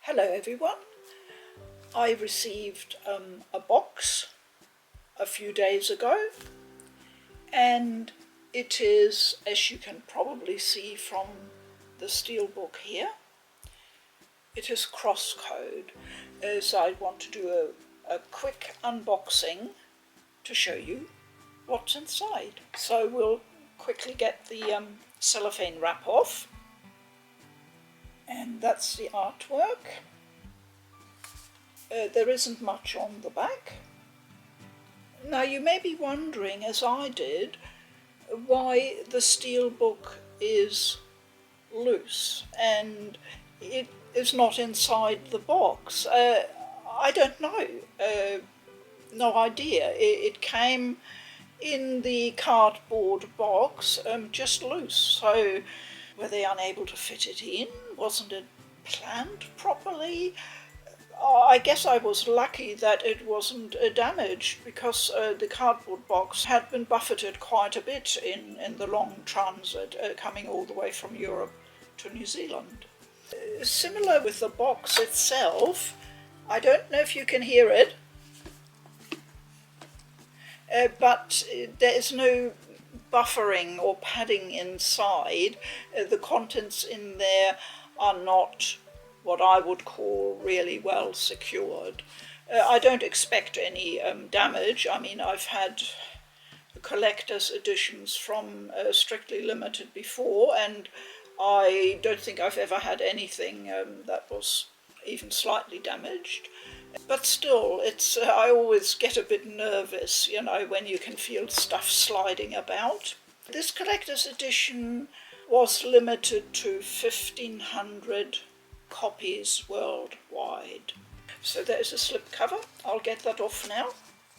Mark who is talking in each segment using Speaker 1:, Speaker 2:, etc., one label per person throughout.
Speaker 1: Hello everyone. I received a box a few days ago, and it is, as you can probably see from the steelbook here, it is CrossCode. So I want to do a quick unboxing to show you what's inside. So we'll quickly get the cellophane wrap off. And that's the artwork. There isn't much on the back. Now you may be wondering, as I did, why the steelbook is loose and it is not inside the box. I don't know, no idea. It came in the cardboard box, just loose, so were they unable to fit it in? Wasn't it planned properly? I guess I was lucky that it wasn't damaged, because the cardboard box had been buffeted quite a bit in the long transit, coming all the way from Europe to New Zealand. Similar with the box itself, I don't know if you can hear it, but there is no buffering or padding inside. The contents in there are not what I would call really well secured. I don't expect any damage. I mean, I've had collector's editions from Strictly Limited before, and I don't think I've ever had anything that was even slightly damaged. But still, it's I always get a bit nervous, you know, when you can feel stuff sliding about. This collector's edition was limited to 1,500 copies worldwide. So there's a slip cover. I'll get that off now.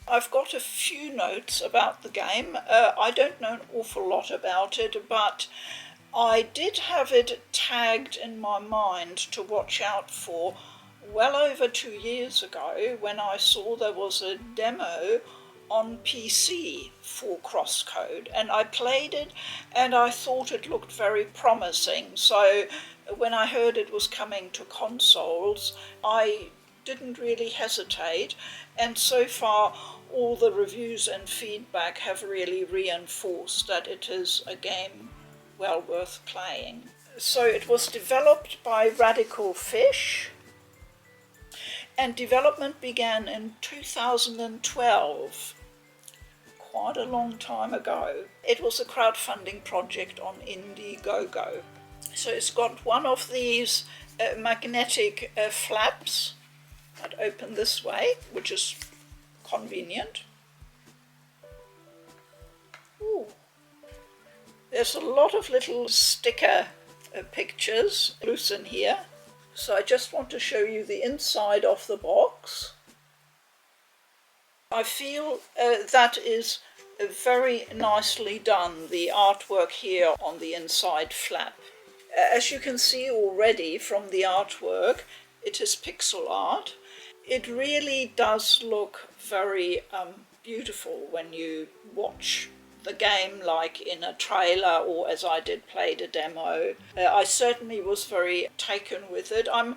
Speaker 1: I've got a few notes about the game. I don't know an awful lot about it, but I did have it tagged in my mind to watch out for well over 2 years ago, when I saw there was a demo on PC for CrossCode, and I played it and I thought it looked very promising. So when I heard it was coming to consoles, I didn't really hesitate, and so far all the reviews and feedback have really reinforced that it is a game well worth playing. So it was developed by Radical Fish, and development began in 2012, quite a long time ago. It was a crowdfunding project on Indiegogo. So it's got one of these magnetic flaps that open this way, which is convenient. Ooh. There's a lot of little sticker pictures loose in here. So I just want to show you the inside of the box. I feel that is very nicely done, the artwork here on the inside flap. As you can see already from the artwork, it is pixel art. It really does look very beautiful when you watch the game, like in a trailer, or as I did, played a demo. I certainly was very taken with it. I'm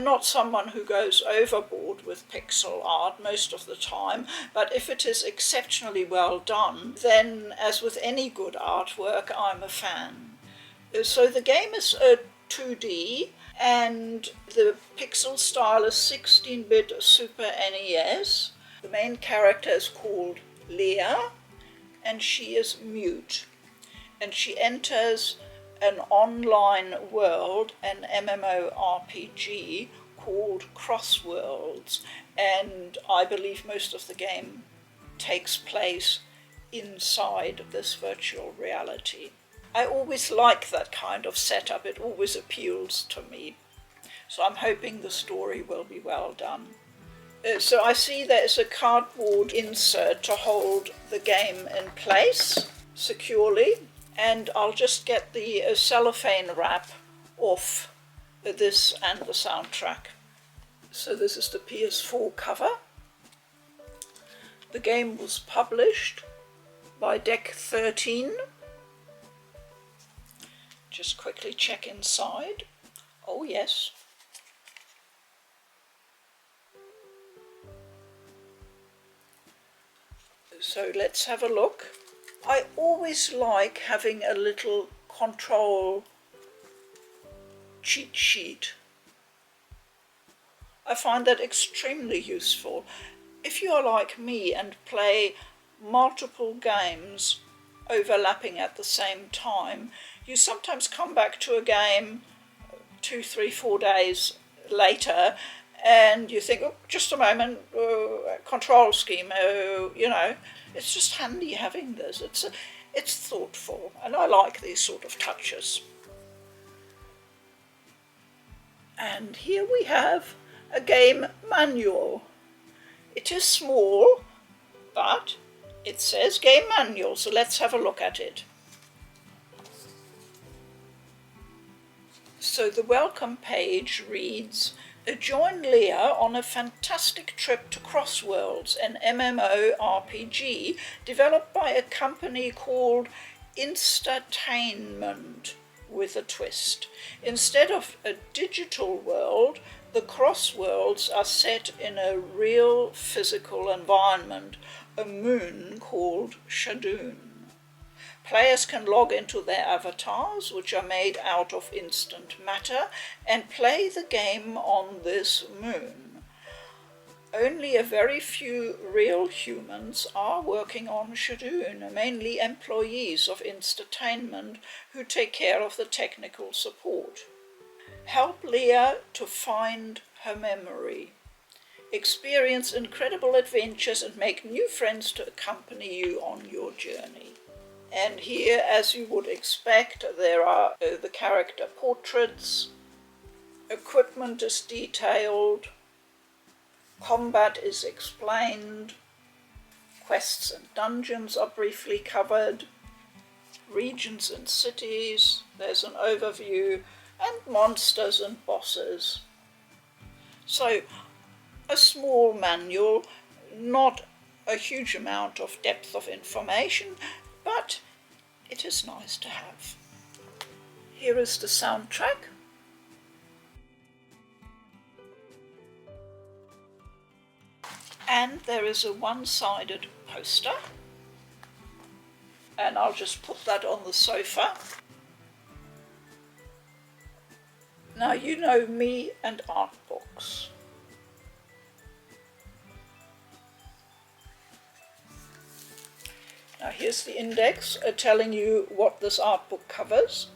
Speaker 1: not someone who goes overboard with pixel art most of the time, but if it is exceptionally well done, then as with any good artwork, I'm a fan. So the game is 2D, and the pixel style is 16-bit Super NES. The main character is called Leah, and she is mute, and she enters an online world, an MMORPG called Crossworlds, and I believe most of the game takes place inside this virtual reality. I always like that kind of setup. It always appeals to me, so I'm hoping the story will be well done. So I see there's a cardboard insert to hold the game in place securely, and I'll just get the cellophane wrap off this and the soundtrack. So this is the PS4 cover. The game was published by Deck 13. Just quickly check inside. Oh yes. So let's have a look. I always like having a little control cheat sheet. I find that extremely useful. If you are like me and play multiple games overlapping at the same time, you sometimes come back to a game 2, 3, 4 days later and you think, oh, just a moment, control scheme, it's just handy having this. It's thoughtful, and I like these sort of touches. And here we have a game manual. It is small, but it says game manual, so let's have a look at it. So the welcome page reads, join Leah on a fantastic trip to Crossworlds, an MMORPG developed by a company called Instatainment with a twist. Instead of a digital world, the Crossworlds are set in a real physical environment, a moon called Shadoon. Players can log into their avatars, which are made out of instant matter, and play the game on this moon. Only a very few real humans are working on Shadoon, mainly employees of Instatainment who take care of the technical support. Help Leah to find her memory. Experience incredible adventures and make new friends to accompany you on your journey. And here, as you would expect, there are the character portraits, equipment is detailed, combat is explained, quests and dungeons are briefly covered, regions and cities, there's an overview, and monsters and bosses. So, a small manual, not a huge amount of depth of information, but it is nice to have. Here is the soundtrack. And there is a one-sided poster. And I'll just put that on the sofa. Now you know me and art books. Now here's the index telling you what this art book covers.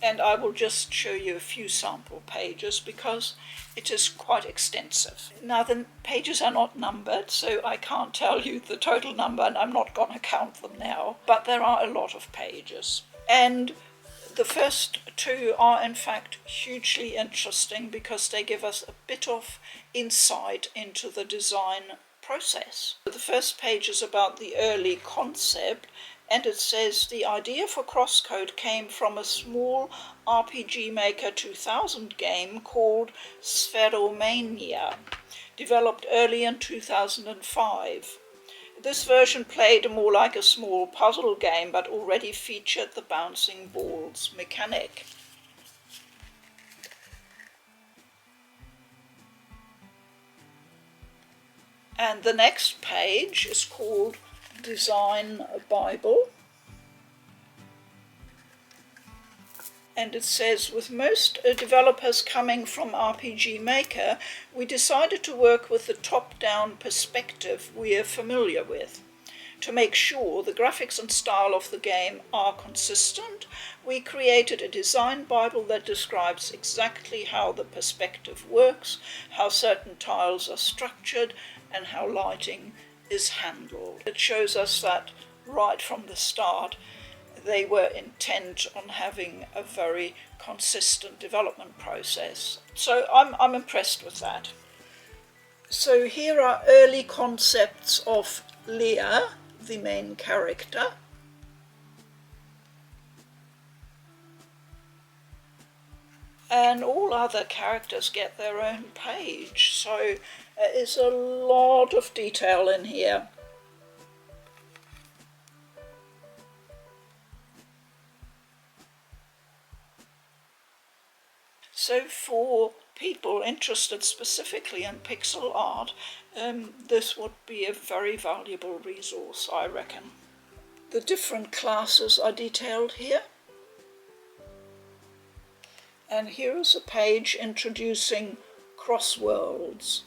Speaker 1: And I will just show you a few sample pages because it is quite extensive. Now the pages are not numbered, so I can't tell you the total number and I'm not going to count them now, but there are a lot of pages. And the first two are in fact hugely interesting because they give us a bit of insight into the design process. The first page is about the early concept, and it says the idea for CrossCode came from a small RPG Maker 2000 game called Spheromania, developed early in 2005. This version played more like a small puzzle game, but already featured the bouncing balls mechanic. And the next page is called Design Bible. And it says, with most developers coming from RPG Maker, we decided to work with the top-down perspective we are familiar with. To make sure the graphics and style of the game are consistent, we created a design Bible that describes exactly how the perspective works, how certain tiles are structured, and how lighting is handled. It shows us that right from the start they were intent on having a very consistent development process. So I'm impressed with that. So here are early concepts of Leah, the main character. And all other characters get their own page, so there is a lot of detail in here. So for people interested specifically in pixel art, this would be a very valuable resource, I reckon. The different classes are detailed here. And here is a page introducing Crossworlds,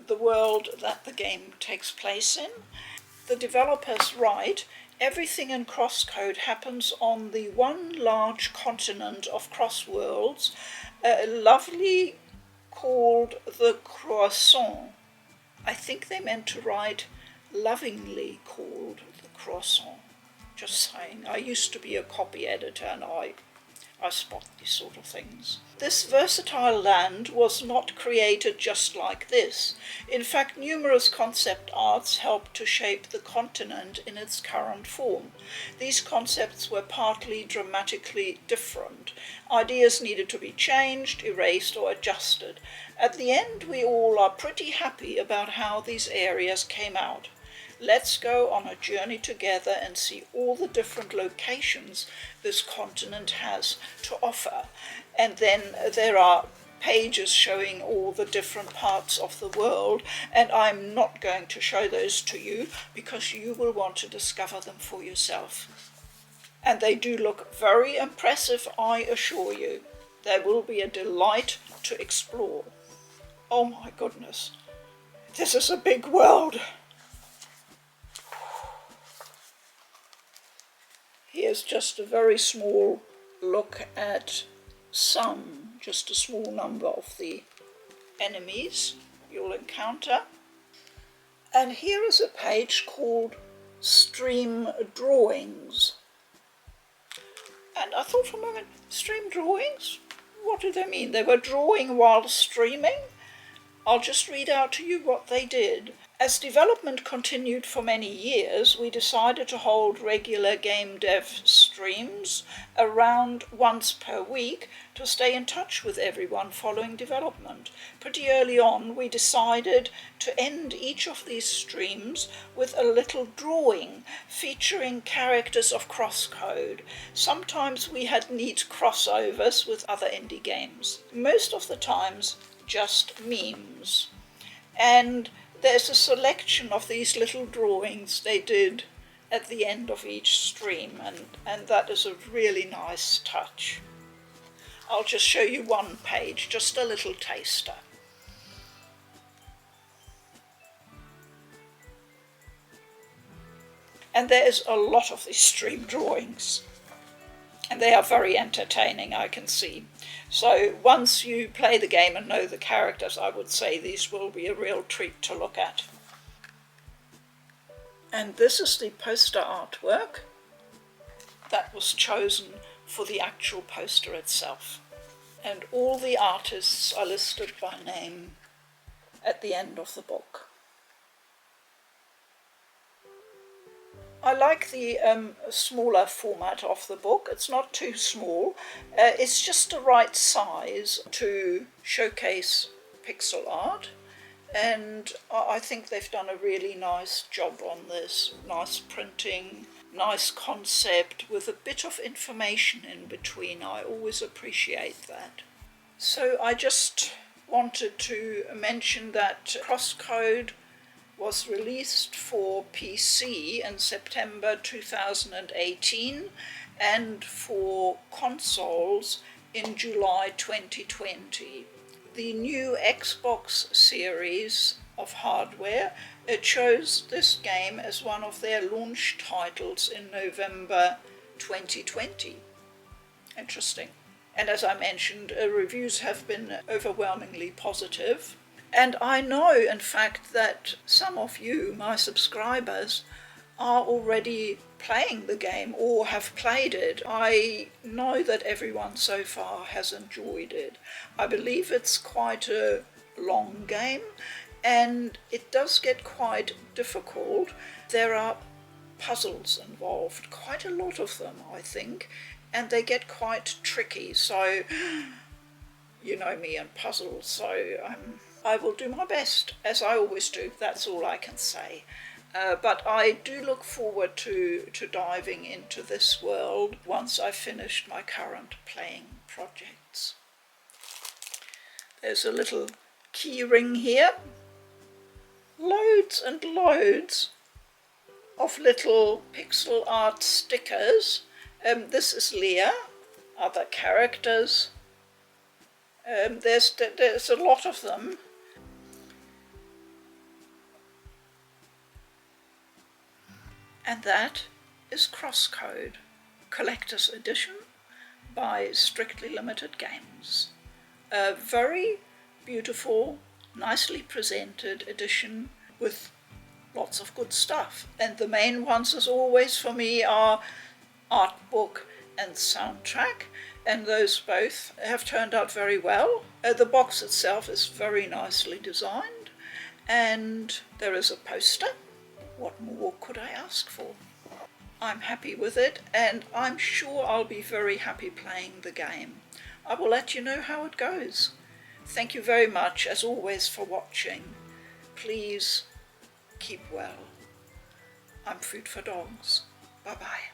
Speaker 1: the world that the game takes place in. The developers write, everything in CrossCode happens on the one large continent of Crossworlds, lovely called the Croissant. I think they meant to write lovingly called the Croissant. Just saying, I used to be a copy editor and I spot these sort of things. This versatile land was not created just like this. In fact, numerous concept arts helped to shape the continent in its current form. These concepts were partly dramatically different. Ideas needed to be changed, erased, or adjusted. At the end, we all are pretty happy about how these areas came out. Let's go on a journey together and see all the different locations this continent has to offer. And then there are pages showing all the different parts of the world, and I'm not going to show those to you because you will want to discover them for yourself. And they do look very impressive, I assure you. They will be a delight to explore. Oh my goodness, this is a big world. Here's just a very small look at just a small number of the enemies you'll encounter. And here is a page called Stream Drawings. And I thought for a moment, stream drawings? What do they mean? They were drawing while streaming? I'll just read out to you what they did. As development continued for many years, we decided to hold regular game dev streams around once per week to stay in touch with everyone following development. Pretty early on, we decided to end each of these streams with a little drawing featuring characters of CrossCode. Sometimes we had neat crossovers with other indie games. Most of the times, just memes. And there's a selection of these little drawings they did at the end of each stream, and that is a really nice touch. I'll just show you one page, just a little taster. And there's a lot of these stream drawings, and they are very entertaining, I can see. So once you play the game and know the characters, I would say these will be a real treat to look at. And this is the poster artwork that was chosen for the actual poster itself. And all the artists are listed by name at the end of the book. I like the smaller format of the book. It's not too small. It's just the right size to showcase pixel art. And I think they've done a really nice job on this. Nice printing, nice concept with a bit of information in between. I always appreciate that. So I just wanted to mention that CrossCode was released for PC in September 2018 and for consoles in July 2020. The new Xbox series of hardware chose this game as one of their launch titles in November 2020. Interesting. And as I mentioned, reviews have been overwhelmingly positive. And I know, in fact, that some of you, my subscribers, are already playing the game or have played it. I know that everyone so far has enjoyed it. I believe it's quite a long game, and it does get quite difficult. There are puzzles involved, quite a lot of them, I think, and they get quite tricky. So, you know me and puzzles, so I will do my best, as I always do. That's all I can say. But I do look forward to diving into this world once I've finished my current playing projects. There's a little keyring here. Loads and loads of little pixel art stickers. This is Leah, other characters. There's a lot of them. And that is CrossCode, Collector's Edition by Strictly Limited Games. A very beautiful, nicely presented edition with lots of good stuff. And the main ones, as always, for me are art book and soundtrack, and those both have turned out very well. The box itself is very nicely designed, and there is a poster. What more could I ask for? I'm happy with it, and I'm sure I'll be very happy playing the game. I will let you know how it goes. Thank you very much, as always, for watching. Please keep well. I'm Food for Dogs. Bye-bye.